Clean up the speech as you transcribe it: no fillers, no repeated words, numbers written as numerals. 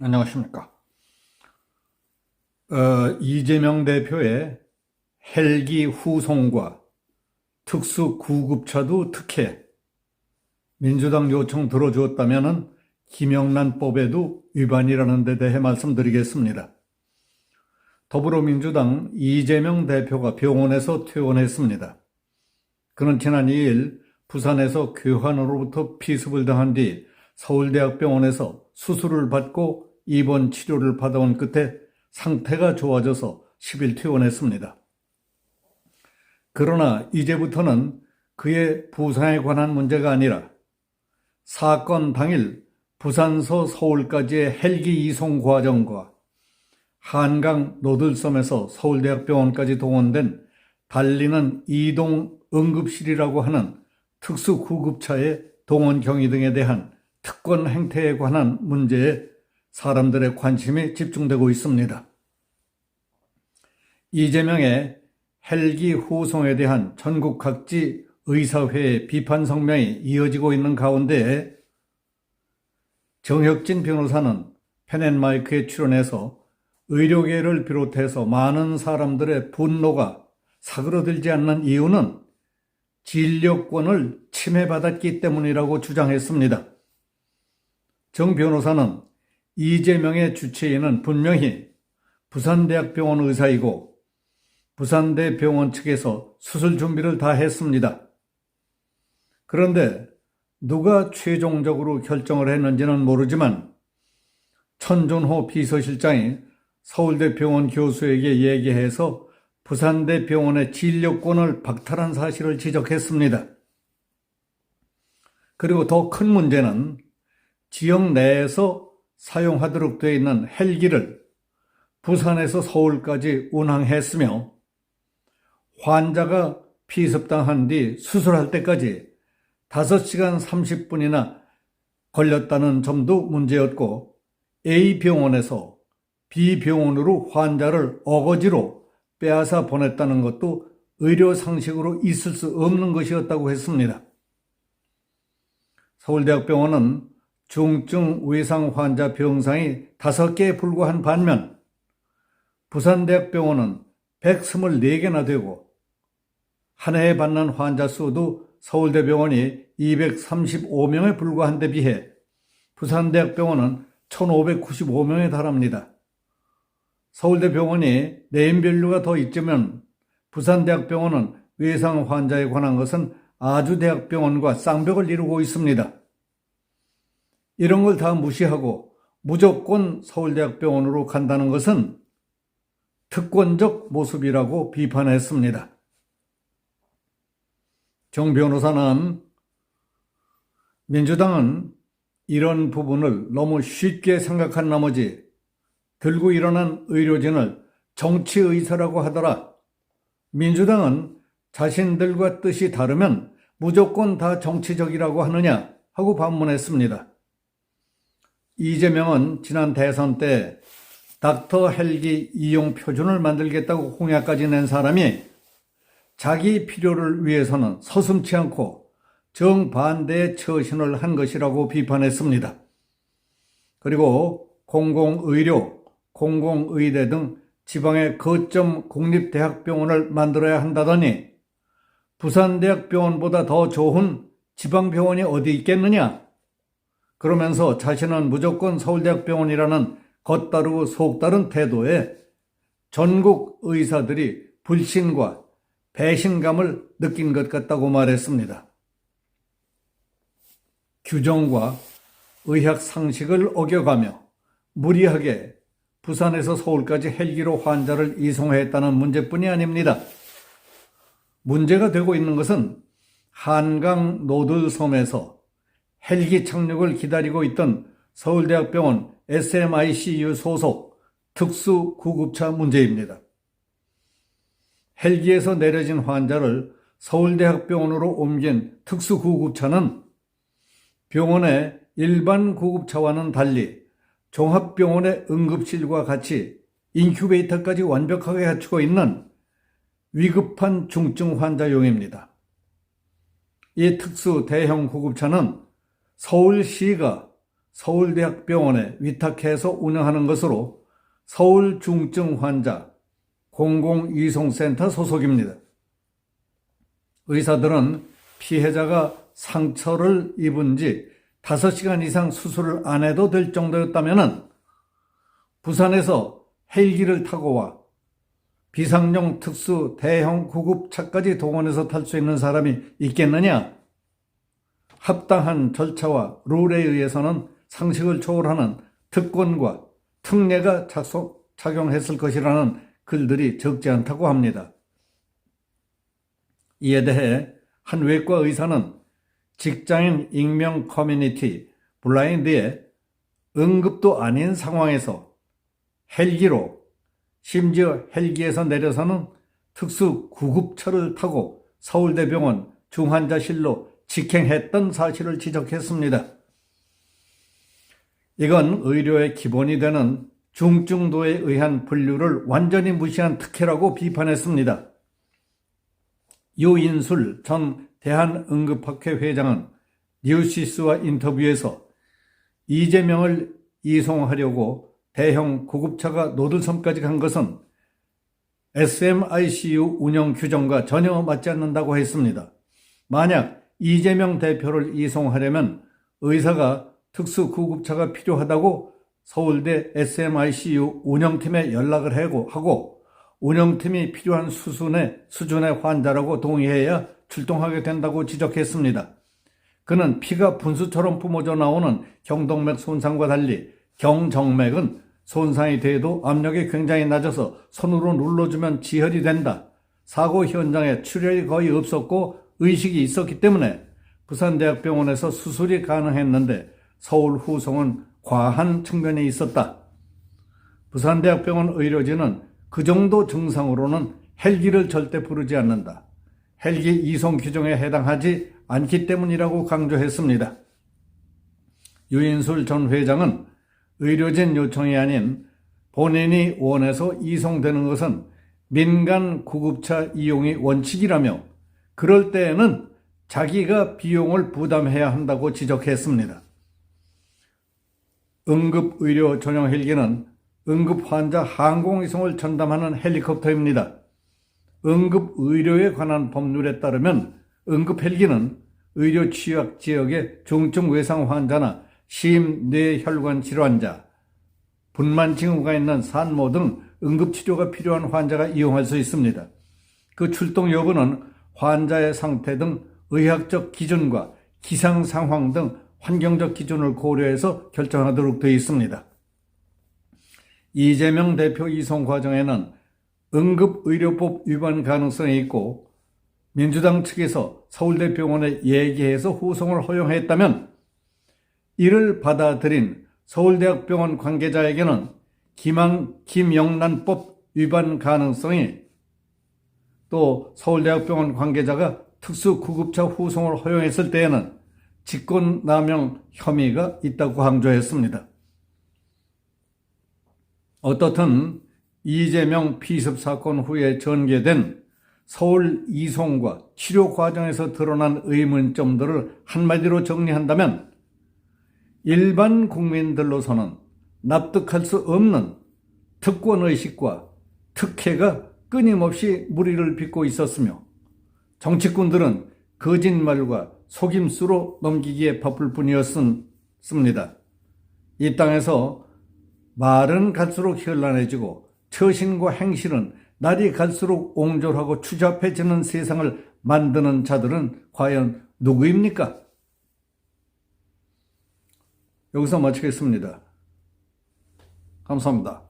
안녕하십니까. 이재명 대표의 헬기 후송과 특수 구급차도 특혜, 민주당 요청 들어주었다면 김영란법에도 위반이라는 데 대해 말씀드리겠습니다. 더불어민주당 이재명 대표가 병원에서 퇴원했습니다. 그는 지난 2일 부산에서 교환으로부터 피습을 당한 뒤 서울대학병원에서 수술을 받고 입원 치료를 받아온 끝에 상태가 좋아져서 10일 퇴원했습니다. 그러나 이제부터는 그의 부상에 관한 문제가 아니라 사건 당일 부산서 서울까지의 헬기 이송 과정과 한강 노들섬에서 서울대학병원까지 동원된 달리는 이동 응급실이라고 하는 특수구급차의 동원 경위 등에 대한 특권 행태에 관한 문제에 사람들의 관심이 집중되고 있습니다. 이재명의 헬기 후송에 대한 전국 각지 의사회의 비판 성명이 이어지고 있는 가운데 정혁진 변호사는 펜앤마이크에 출연해서 의료계를 비롯해서 많은 사람들의 분노가 사그러들지 않는 이유는 진료권을 침해받았기 때문이라고 주장했습니다. 정 변호사는 이재명의 주치의는 분명히 부산대학병원 의사이고 부산대 병원 측에서 수술 준비를 다 했습니다. 그런데 누가 최종적으로 결정을 했는지는 모르지만 천준호 비서실장이 서울대병원 교수에게 얘기해서 부산대 병원의 진료권을 박탈한 사실을 지적했습니다. 그리고 더 큰 문제는 지역 내에서 사용하도록 되어 있는 헬기를 부산에서 서울까지 운항했으며 환자가 피습당한 뒤 수술할 때까지 5시간 30분이나 걸렸다는 점도 문제였고 A병원에서 B병원으로 환자를 어거지로 빼앗아 보냈다는 것도 의료상식으로 있을 수 없는 것이었다고 했습니다. 서울대학병원은 중증 외상 환자 병상이 5개에 불과한 반면 부산대학병원은 124개나 되고 한 해에 받는 환자 수도 서울대병원이 235명에 불과한 데 비해 부산대학병원은 1595명에 달합니다. 서울대병원이 네임밸류가 더 있지만 부산대학병원은 외상 환자에 관한 것은 아주대학병원과 쌍벽을 이루고 있습니다. 이런 걸 다 무시하고 무조건 서울대학병원으로 간다는 것은 특권적 모습이라고 비판했습니다. 정 변호사는 민주당은 이런 부분을 너무 쉽게 생각한 나머지 들고 일어난 의료진을 정치의사라고 하더라. 민주당은 자신들과 뜻이 다르면 무조건 다 정치적이라고 하느냐 하고 반문했습니다. 이재명은 지난 대선 때 닥터 헬기 이용 표준을 만들겠다고 공약까지 낸 사람이 자기 필요를 위해서는 서슴지 않고 정반대의 처신을 한 것이라고 비판했습니다. 그리고 공공의료, 공공의대 등 지방의 거점 공립대학병원을 만들어야 한다더니 부산대학병원보다 더 좋은 지방병원이 어디 있겠느냐? 그러면서 자신은 무조건 서울대학병원이라는 겉다르고 속다른 태도에 전국 의사들이 불신과 배신감을 느낀 것 같다고 말했습니다. 규정과 의학 상식을 어겨가며 무리하게 부산에서 서울까지 헬기로 환자를 이송했다는 문제뿐이 아닙니다. 문제가 되고 있는 것은 한강 노들섬에서 헬기 착륙을 기다리고 있던 서울대학병원 SMICU 소속 특수구급차 문제입니다. 헬기에서 내려진 환자를 서울대학병원으로 옮긴 특수구급차는 병원의 일반 구급차와는 달리 종합병원의 응급실과 같이 인큐베이터까지 완벽하게 갖추고 있는 위급한 중증 환자용입니다. 이 특수 대형 구급차는 서울시가 서울대학병원에 위탁해서 운영하는 것으로 서울중증 환자 공공이송센터 소속입니다. 의사들은 피해자가 상처를 입은 지 5시간 이상 수술을 안 해도 될 정도였다면 부산에서 헬기를 타고 와 비상용 특수 대형 구급차까지 동원해서 탈 수 있는 사람이 있겠느냐? 합당한 절차와 룰에 의해서는 상식을 초월하는 특권과 특례가 작용했을 것이라는 글들이 적지 않다고 합니다. 이에 대해 한 외과 의사는 직장인 익명 커뮤니티 블라인드에 응급도 아닌 상황에서 헬기로, 심지어 헬기에서 내려서는 특수 구급차를 타고 서울대병원 중환자실로 직행했던 사실을 지적했습니다. 이건 의료의 기본이 되는 중증도에 의한 분류를 완전히 무시한 특혜라고 비판했습니다. 유인술 전 대한응급학회 회장은 뉴시스와 인터뷰에서 이재명을 이송하려고 대형 구급차가 노들섬까지 간 것은 SMICU 운영 규정과 전혀 맞지 않는다고 했습니다. 만약 이재명 대표를 이송하려면 의사가 특수 구급차가 필요하다고 서울대 SMICU 운영팀에 연락을 하고 운영팀이 필요한 수준의 환자라고 동의해야 출동하게 된다고 지적했습니다. 그는 피가 분수처럼 뿜어져 나오는 경동맥 손상과 달리 경정맥은 손상이 돼도 압력이 굉장히 낮아서 손으로 눌러주면 지혈이 된다. 사고 현장에 출혈이 거의 없었고 의식이 있었기 때문에 부산대학병원에서 수술이 가능했는데 서울 후송은 과한 측면이 있었다. 부산대학병원 의료진은 그 정도 증상으로는 헬기를 절대 부르지 않는다. 헬기 이송 규정에 해당하지 않기 때문이라고 강조했습니다. 유인술 전 회장은 의료진 요청이 아닌 본인이 원해서 이송되는 것은 민간 구급차 이용이 원칙이라며 그럴 때에는 자기가 비용을 부담해야 한다고 지적했습니다. 응급의료 전용 헬기는 응급환자 항공이송을 전담하는 헬리콥터입니다. 응급의료에 관한 법률에 따르면 응급헬기는 의료 취약 지역의 중증 외상 환자나 심뇌혈관 질환자, 분만 징후가 있는 산모 등 응급치료가 필요한 환자가 이용할 수 있습니다. 그 출동 여부는 환자의 상태 등 의학적 기준과 기상 상황 등 환경적 기준을 고려해서 결정하도록 되어 있습니다. 이재명 대표 이송 과정에는 응급의료법 위반 가능성이 있고 민주당 측에서 서울대병원에 얘기해서 후송을 허용했다면 이를 받아들인 서울대학병원 관계자에게는 김영란법 위반 가능성이 또 서울대학병원 관계자가 특수구급차 후송을 허용했을 때에는 직권남용 혐의가 있다고 강조했습니다. 어떻든 이재명 피습 사건 후에 전개된 서울 이송과 치료 과정에서 드러난 의문점들을 한마디로 정리한다면 일반 국민들로서는 납득할 수 없는 특권의식과 특혜가 끊임없이 무리를 빚고 있었으며 정치꾼들은 거짓말과 속임수로 넘기기에 바쁠 뿐이었습니다. 이 땅에서 말은 갈수록 현란해지고 처신과 행실은 날이 갈수록 옹졸하고 추잡해지는 세상을 만드는 자들은 과연 누구입니까? 여기서 마치겠습니다. 감사합니다.